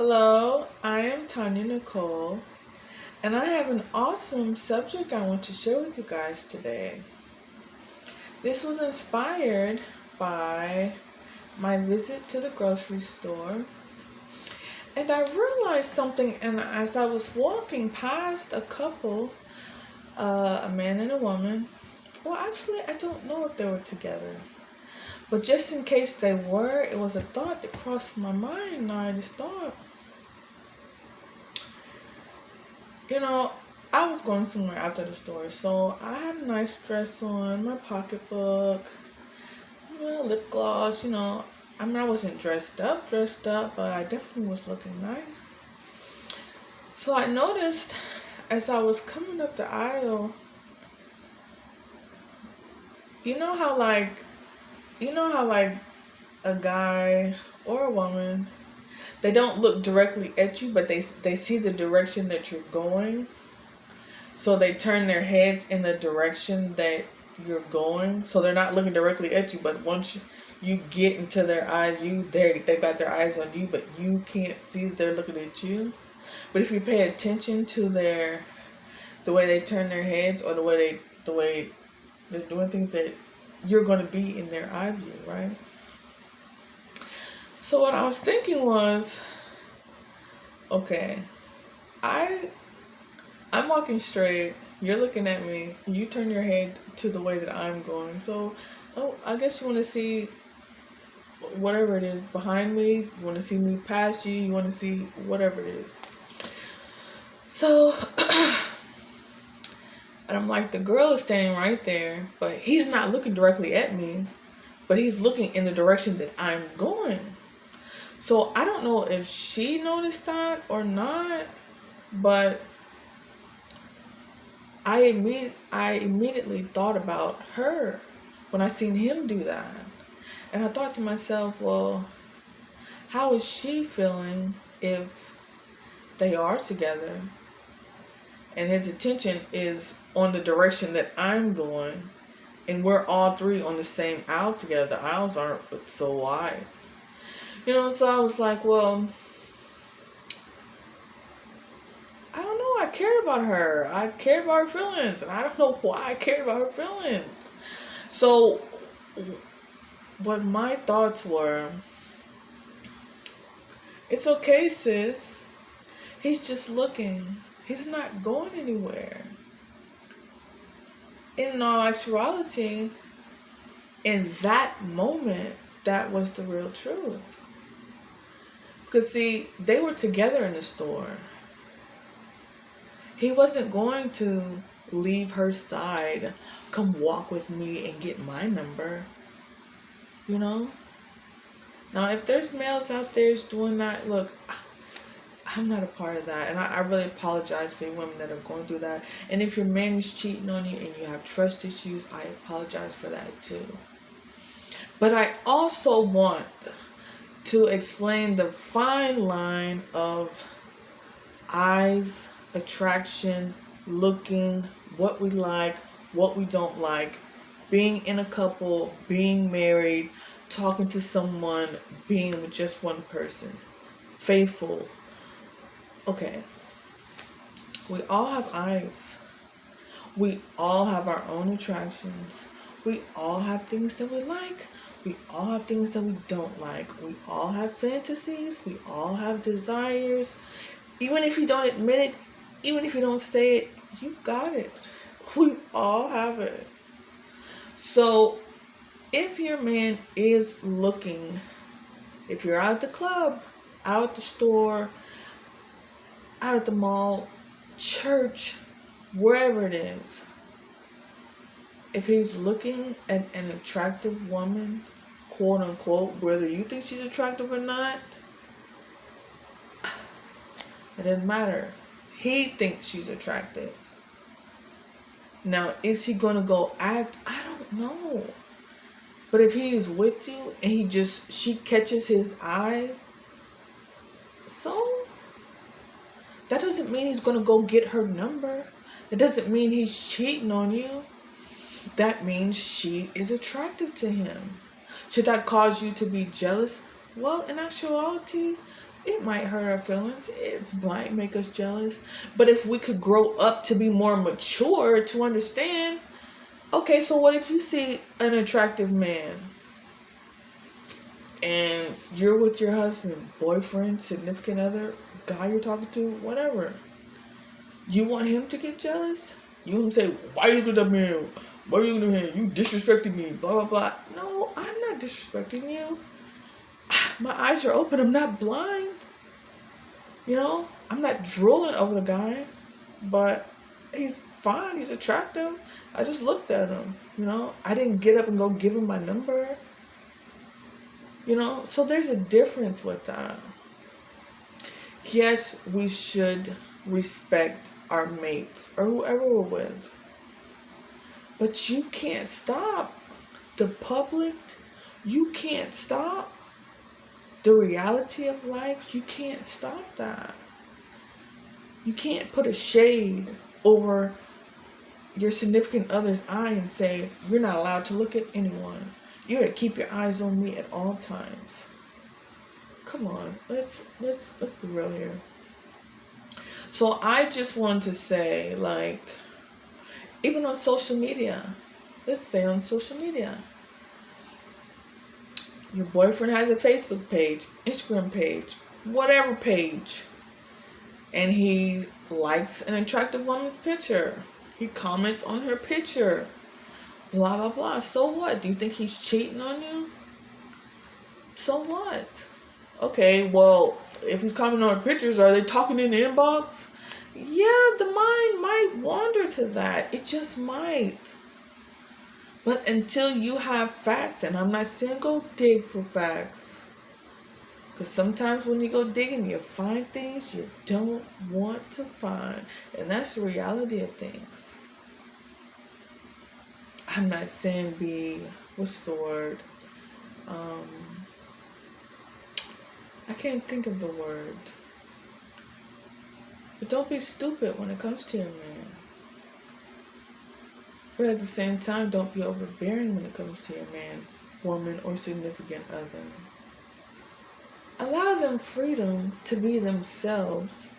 Hello, I am Tanya Nicole, and I have an awesome subject I want to share with you guys today. This was inspired by my visit to the grocery store, and I realized something. And as I was walking past a couple, a man and a woman, well, actually, I don't know if they were together, but just in case they were, it was a thought that crossed my mind, and I just thought, you know, I was going somewhere after the store, so I had a nice dress on, my pocketbook, lip gloss, I mean, I wasn't dressed up, but I definitely was looking nice. So I noticed as I was coming up the aisle, you know how like, you know how a guy or a woman, they don't look directly at you, but they see the direction that you're going. So they turn their heads in the direction that you're going. So they're not looking directly at you, but once you get into their eye view, they've got their eyes on you, but you can't see that they're looking at you. But if you pay attention to the way they turn their heads, or the way they're doing things, that you're going to be in their eye view, right? So what I was thinking was, okay, I I'm walking straight. You're looking at me. You turn your head to the way that I'm going. So, oh, I guess you want to see whatever it is behind me. You want to see me past you. You want to see whatever it is. So, and I'm like, the girl is standing right there, but he's not looking directly at me, but he's looking in the direction that I'm going. So I don't know if she noticed that or not, but I immediately thought about her when I seen him do that. And I thought to myself, well, how is she feeling if they are together and his attention is on the direction that I'm going, and we're all three on the same aisle together? The aisles aren't so wide. So I was like, well, I don't know. I cared about her. I cared about her feelings. And I don't know why I cared about her feelings. So, what my thoughts were, it's okay, sis. He's just looking. He's not going anywhere. In all actuality, in that moment, that was the real truth. Because, see, they were together in the store. He wasn't going to leave her side, come walk with me and get my number. Now, if there's males out there doing that, look, I'm not a part of that. And I really apologize for women that are going through that. And if your man is cheating on you and you have trust issues, I apologize for that too. But I also want to explain the fine line of eyes, attraction, looking, what we like, what we don't like, being in a couple, being married, talking to someone, being with just one person, faithful. Okay, we all have eyes. We all have our own attractions. We all have things that we like. We all have things that we don't like. We all have fantasies. We all have desires. Even if you don't admit it, even if you don't say it, you got it. We all have it. So if your man is looking, if you're out at the club, out at the store, out at the mall, church, wherever it is, if he's looking at an attractive woman, quote unquote, whether you think she's attractive or not, it doesn't matter. He thinks she's attractive. Now, is he going to go act? I don't know. But if he is with you and she catches his eye, so that doesn't mean he's going to go get her number. It doesn't mean he's cheating on you. That means she is attractive to him. Should that cause you to be jealous? Well, in actuality, It might hurt our feelings. It might make us jealous. But if we could grow up to be more mature to understand, okay, so what if you see an attractive man and you're with your husband, boyfriend, significant other, guy you're talking to, whatever. You want him to get jealous? You want to say, why you look at that man? Why you looking at him? You disrespecting me, blah, blah, blah. No, I'm not disrespecting you. My eyes are open. I'm not blind. I'm not drooling over the guy, but he's fine. He's attractive. I just looked at him. I didn't get up and go give him my number. So there's a difference with that. Yes, we should respect our mates or whoever we're with. But you can't stop the public. You can't stop the reality of life. You can't stop that. You can't put a shade over your significant other's eye and say, you're not allowed to look at anyone. You gotta keep your eyes on me at all times. Come on, let's be real here. So I just want to say, even on social media, let's say on social media, your boyfriend has a Facebook page, Instagram page, whatever page, and he likes an attractive woman's picture. He comments on her picture. Blah, blah, blah. So what? Do you think he's cheating on you? So what? Okay, well, if he's commenting on her pictures, are they talking in the inbox? Yeah, the mind might wander to that. It just might. But until you have facts, and I'm not saying go dig for facts, because sometimes when you go digging, you find things you don't want to find. And that's the reality of things. I'm not saying what's the word? I can't think of the word. But don't be stupid when it comes to your man. But at the same time, don't be overbearing when it comes to your man, woman, or significant other. Allow them freedom to be themselves,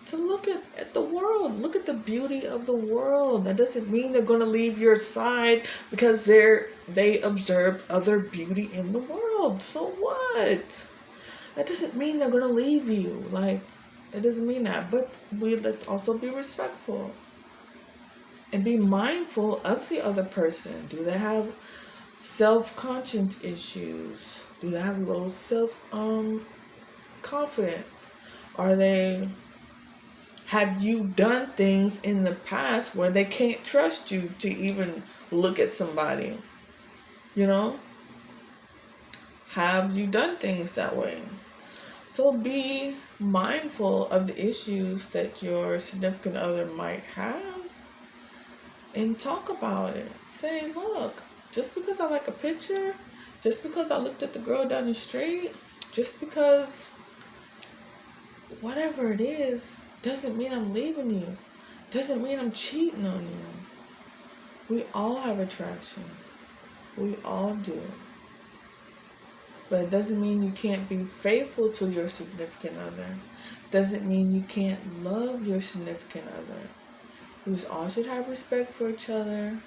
to look at the world. Look at the beauty of the world. That doesn't mean they're going to leave your side because they observed other beauty in the world. So what? That doesn't mean they're going to leave you. It doesn't mean that. But let's also be respectful. And be mindful of the other person. Do they have self-conscious issues? Do they have low confidence? Have you done things in the past where they can't trust you to even look at somebody? Have you done things that way? So be mindful of the issues that your significant other might have and talk about it. Say, look, just because I like a picture, just because I looked at the girl down the street, just because whatever it is, doesn't mean I'm leaving you. Doesn't mean I'm cheating on you. We all have attraction. We all do. But it doesn't mean you can't be faithful to your significant other. Doesn't mean you can't love your significant other. We all should have respect for each other,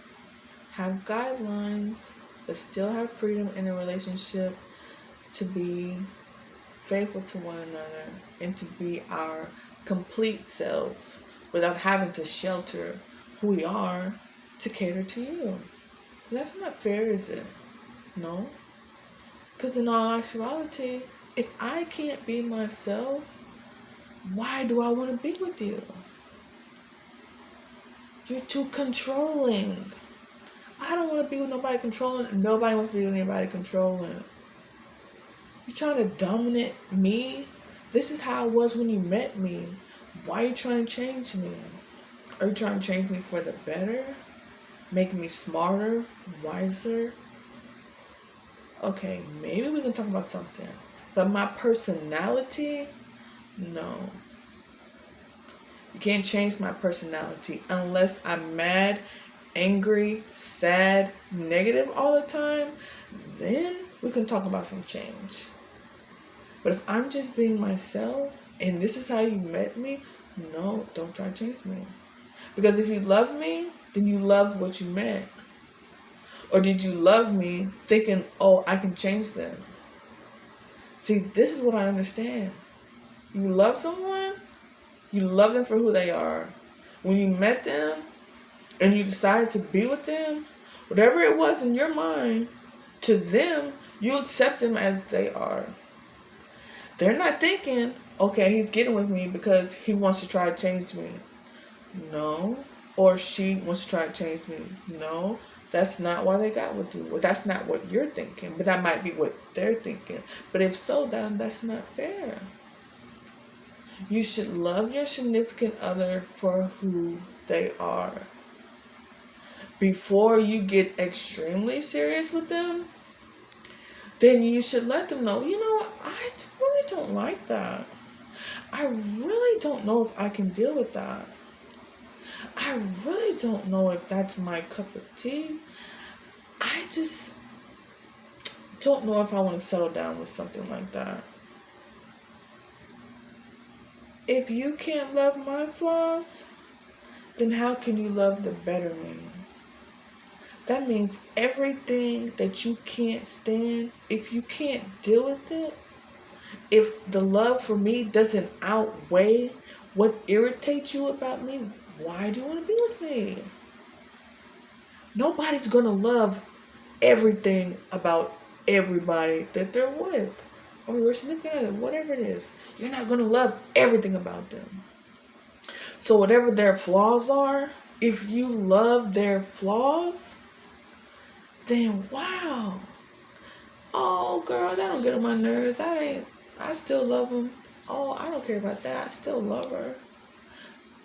have guidelines, but still have freedom in a relationship to be faithful to one another and to be our complete selves without having to shelter who we are to cater to you. That's not fair, is it? No. Because in all actuality, if I can't be myself, why do I want to be with you? You're too controlling. I don't want to be with nobody controlling. Nobody wants to be with anybody controlling. You're trying to dominate me. This is how I was when you met me. Why are you trying to change me? Are you trying to change me for the better? Make me smarter, wiser? Okay, maybe we can talk about something. But my personality? No. You can't change my personality unless I'm mad, angry, sad, negative all the time. Then we can talk about some change. But if I'm just being myself and this is how you met me, no, don't try to change me. Because if you love me, then you love what you met. Or did you love me thinking, oh, I can change them? See, this is what I understand. You love someone, you love them for who they are. When you met them and you decided to be with them, whatever it was in your mind, to them, you accept them as they are. They're not thinking, okay, he's getting with me because he wants to try to change me. No. Or she wants to try to change me. No. That's not why they got with you. Well, that's not what you're thinking, but that might be what they're thinking. But if so, then that's not fair. You should love your significant other for who they are. Before you get extremely serious with them, then you should let them know, I really don't like that. I really don't know if I can deal with that. I really don't know if that's my cup of tea. I just don't know if I want to settle down with something like that. If you can't love my flaws, then how can you love the better me? That means everything that you can't stand, if you can't deal with it, if the love for me doesn't outweigh what irritates you about me, why do you want to be with me? Nobody's going to love everything about everybody that they're with. Or your significant other, whatever it is. You're not going to love everything about them. So whatever their flaws are, if you love their flaws, then wow. Oh, girl, that don't get on my nerves. I still love him. Oh, I don't care about that. I still love her.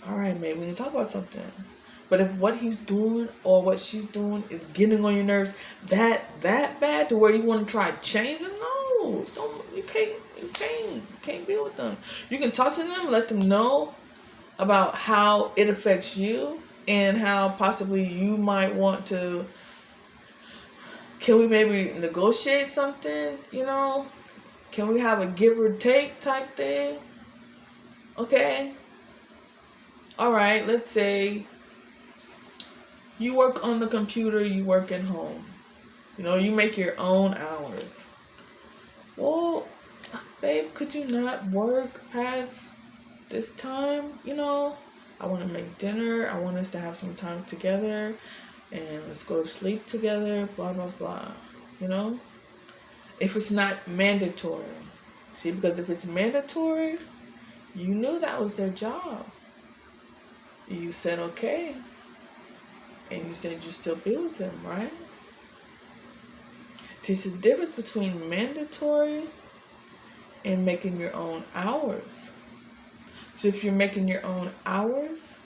All right, maybe we can talk about something. But if what he's doing or what she's doing is getting on your nerves that bad to where you want to try to change them, no, you can't be with them. You can talk to them, let them know about how it affects you and how possibly you might want to. Can we maybe negotiate something? Can we have a give or take type thing? Okay. All right. Let's say you work on the computer, you work at home. You make your own hours. Well, babe, could you not work past this time? I want to make dinner. I want us to have some time together. And let's go to sleep together, blah, blah, blah. If it's not mandatory. See, because if it's mandatory, you knew that was their job. You said okay. And you said you still be with them, right? See, it's the difference between mandatory and making your own hours. So if you're making your own hours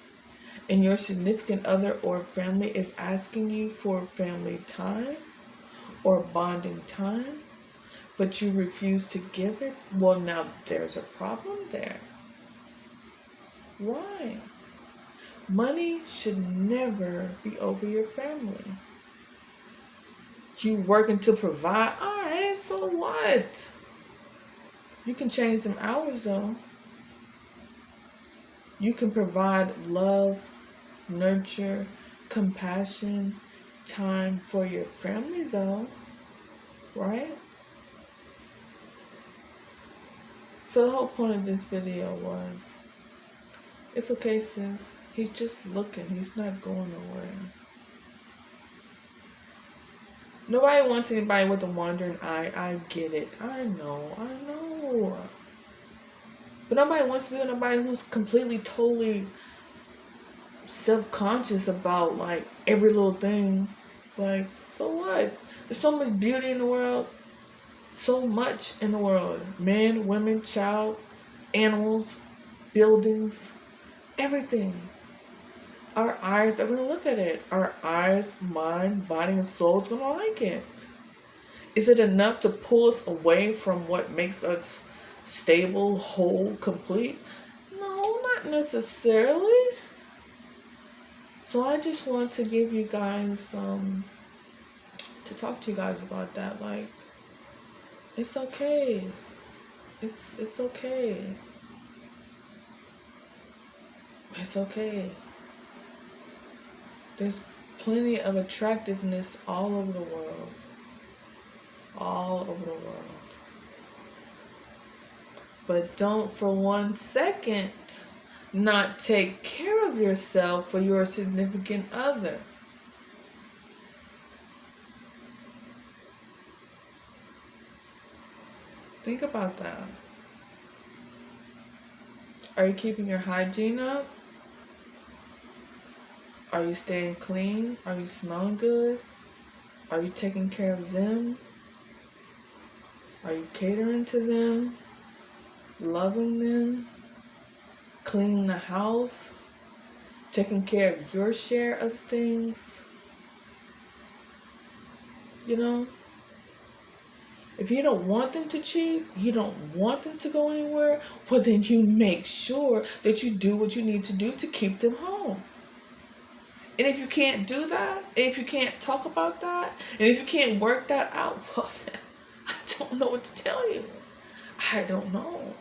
and your significant other or family is asking you for family time or bonding time, but you refuse to give it, well, now there's a problem there. Why? Money should never be over your family. You working to provide, all right, so what? You can change them hours though. You can provide love, nurture, compassion, time for your family though, right? So the whole point of this video was, it's okay, sis. He's just looking. He's not going nowhere. Nobody wants anybody with a wandering eye. I get it. I know. But nobody wants to be with nobody who's completely, totally self-conscious about, every little thing. So what? There's so much beauty in the world. So much in the world. Men, women, child, animals, buildings, everything. Our eyes are going to look at it. Our eyes, mind, body, and soul is going to like it. Is it enough to pull us away from what makes us stable, whole, complete? No, not necessarily. So I just want to give you guys, to talk to you guys about that. It's okay. It's okay. It's okay. There's plenty of attractiveness all over the world. All over the world. But don't for 1 second not take care of yourself for your significant other. Think about that. Are you keeping your hygiene up? Are you staying clean? Are you smelling good? Are you taking care of them? Are you catering to them? Loving them? Cleaning the house? Taking care of your share of things? You know? If you don't want them to cheat, you don't want them to go anywhere, well then you make sure that you do what you need to do to keep them home. And if you can't do that, if you can't talk about that, and if you can't work that out, well then I don't know what to tell you. I don't know.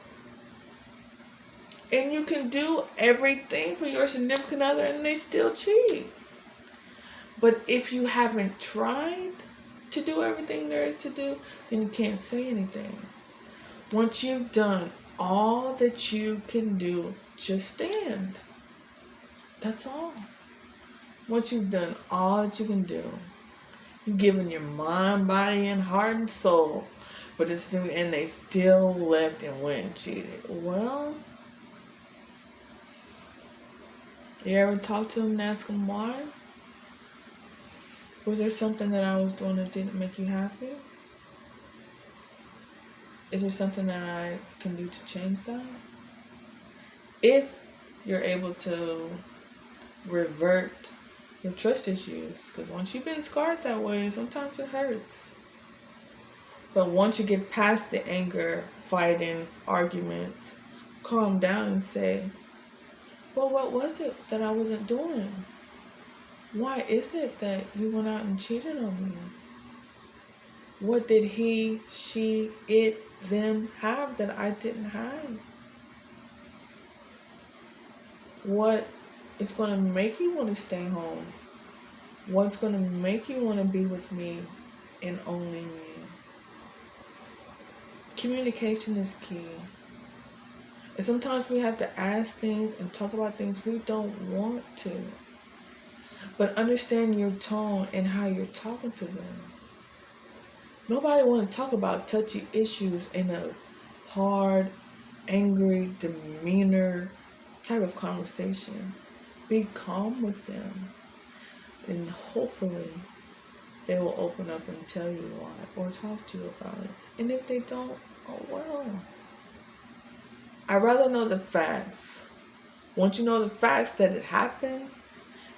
And you can do everything for your significant other and they still cheat. But if you haven't tried to do everything there is to do, then you can't say anything. Once you've done all that you can do, just stand. That's all. Once you've done all that you can do, you've given your mind, body, and heart and soul for this thing, and they still left and went and cheated. Well, you ever talk to them and ask them why? Was there something that I was doing that didn't make you happy? Is there something that I can do to change that? If you're able to revert your trust issues, because once you've been scarred that way, sometimes it hurts. But once you get past the anger, fighting, arguments, calm down and say, well, what was it that I wasn't doing? Why is it that you went out and cheated on me? What did he, she, it, them have that I didn't have? What is going to make you want to stay home? What's going to make you want to be with me and only me? Communication is key. And sometimes we have to ask things and talk about things we don't want to. But understand your tone and how you're talking to them. Nobody want to talk about touchy issues in a hard, angry, demeanor type of conversation. Be calm with them. And hopefully they will open up and tell you why or talk to you about it. And if they don't, oh well. I'd rather know the facts. Once you know the facts that it happened,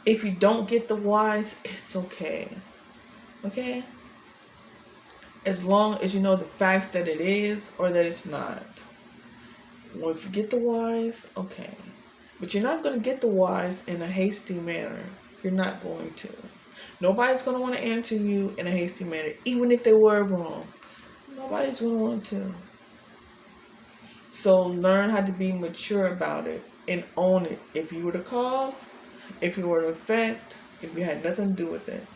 if you don't get the whys, it's okay. Okay? As long as you know the facts that it is or that it's not. Well, if you get the whys, okay. But you're not going to get the whys in a hasty manner. You're not going to. Nobody's going to want to answer you in a hasty manner, even if they were wrong. Nobody's going to want to. So learn how to be mature about it and own it. If you were the cause, if you were the effect, if you had nothing to do with it.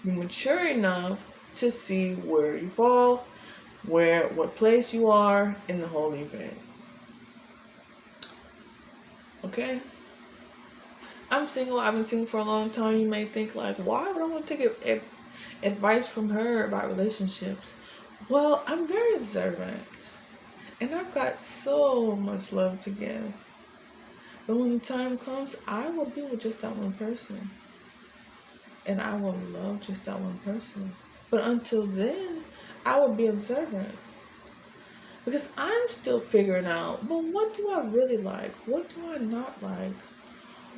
Be mature enough to see where you fall, what place you are in the whole event. Okay? I'm single. I've been single for a long time. You may think like, why would I want to take advice from her about relationships? Well, I'm very observant. And I've got so much love to give. But when the time comes, I will be with just that one person. And I will love just that one person. But until then, I will be observant. Because I'm still figuring out, well, what do I really like? What do I not like?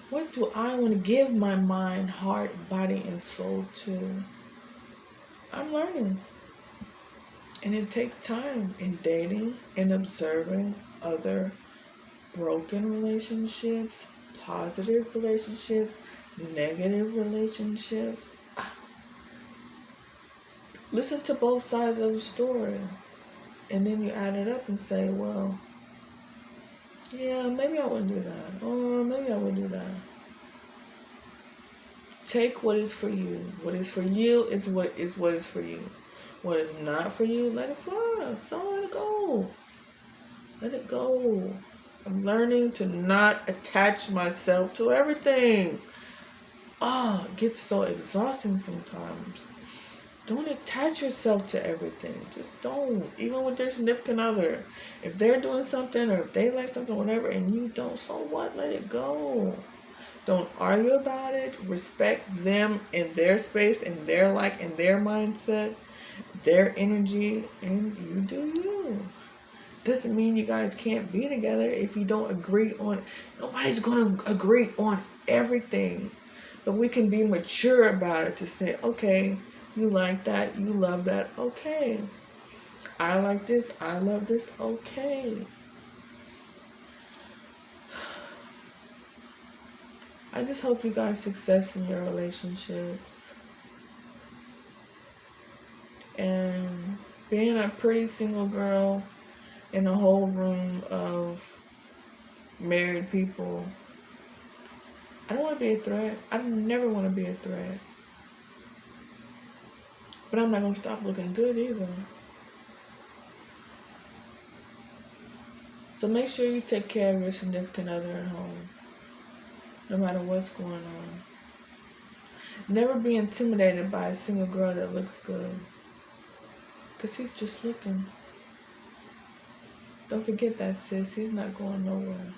What do I want to give my mind, heart, body, and soul to? I'm learning. And it takes time in dating and observing other broken relationships, positive relationships, negative relationships. Listen to both sides of the story. And then you add it up and say, well, yeah, maybe I wouldn't do that. Or maybe I would do that. Take what is for you. What is for you is what is for you. What is not for you, let it fly. So let it go. Let it go. I'm learning to not attach myself to everything. Oh, it gets so exhausting sometimes. Don't attach yourself to everything. Just don't. Even with their significant other. If they're doing something or if they like something, whatever, and you don't, so what? Let it go. Don't argue about it. Respect them in their space, in their in their mindset, their energy, and you do you. Doesn't mean you guys can't be together if you don't agree on. Nobody's gonna agree on everything, but we can be mature about it to say, okay, you like that, you love that, okay. I like this, I love this, okay. I just hope you guys success in your relationships. And being a pretty single girl in a whole room of married people, I don't want to be a threat. I never want to be a threat. But I'm not going to stop looking good either. So make sure you take care of your significant other at home, no matter what's going on. Never be intimidated by a single girl that looks good, because he's just looking. Don't forget that, sis. He's not going nowhere.